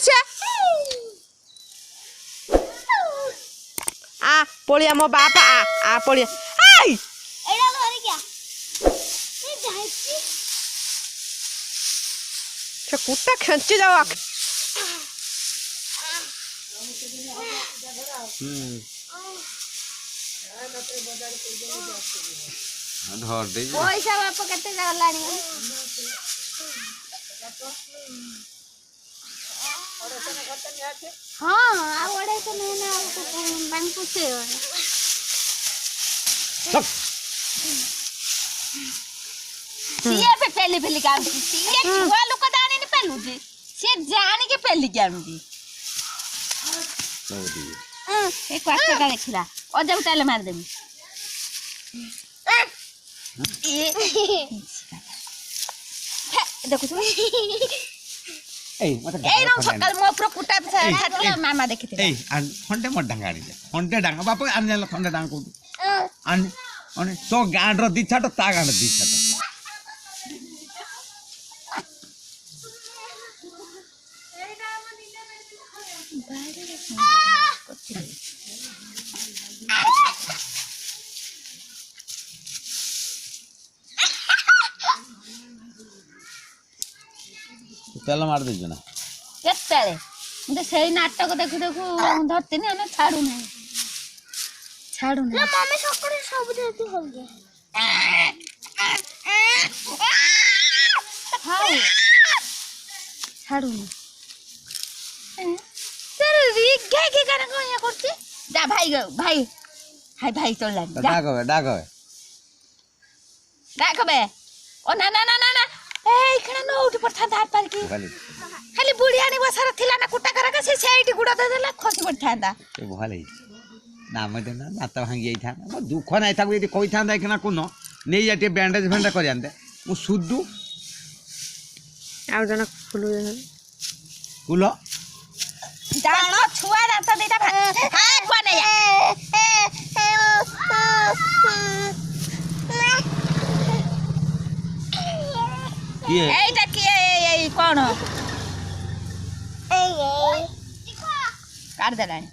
से आ पोलिया मो बाप आ पोलिया आई एडा धरि क्या ए जाइची से कुत्ता खंची जाओ धर दे पैसा बाप कते गलानी हां आ ओडे तो नहीं ना बैंक पूछे सीए पे पहले काम की सीए छुआ लोक दानी नहीं पेलु जी से जान के पहले काम की एक वाक्य का देखला और जब ताले मार देबी देखो तुम ए मत ए नो सकाल मो प्रो कुटा छाटला मामा देखिते ए अन खंडे मत डांगाड़ी जा खंडे डांगा बाप आन जाला खंडे डांग को आन अने तो गांड रो दी छाटो ता गांड दी छाटो तेल मार दे ना केते मुझे सही नाटक देखु देखु धरते नहीं हमें छाड़ू नहीं ना मम्मी सकरे सब देती हो गए हां छाड़ू नहीं तेरे रीग के करन को ये करती जा भाई हाय भाई चल ला डाक बे ओ ना ए इखना न उठी पड़था धार पार की खाली बुढ़ियानी बसारा थिला ना कुटा करा से सेइटी गुडा दे देला खसी पड़थांदा ए भले नाम दे ना नाता भांगी आई था मो दुख नाही था यदि कोइ था देखना कोन नै जाटे बैंडेज फेंडा कर जानते मु सुद्दू आउ जना फुलु कुलो जानो छुआ दांत देता हां कोने ये एटा के ए कोन काट देलानी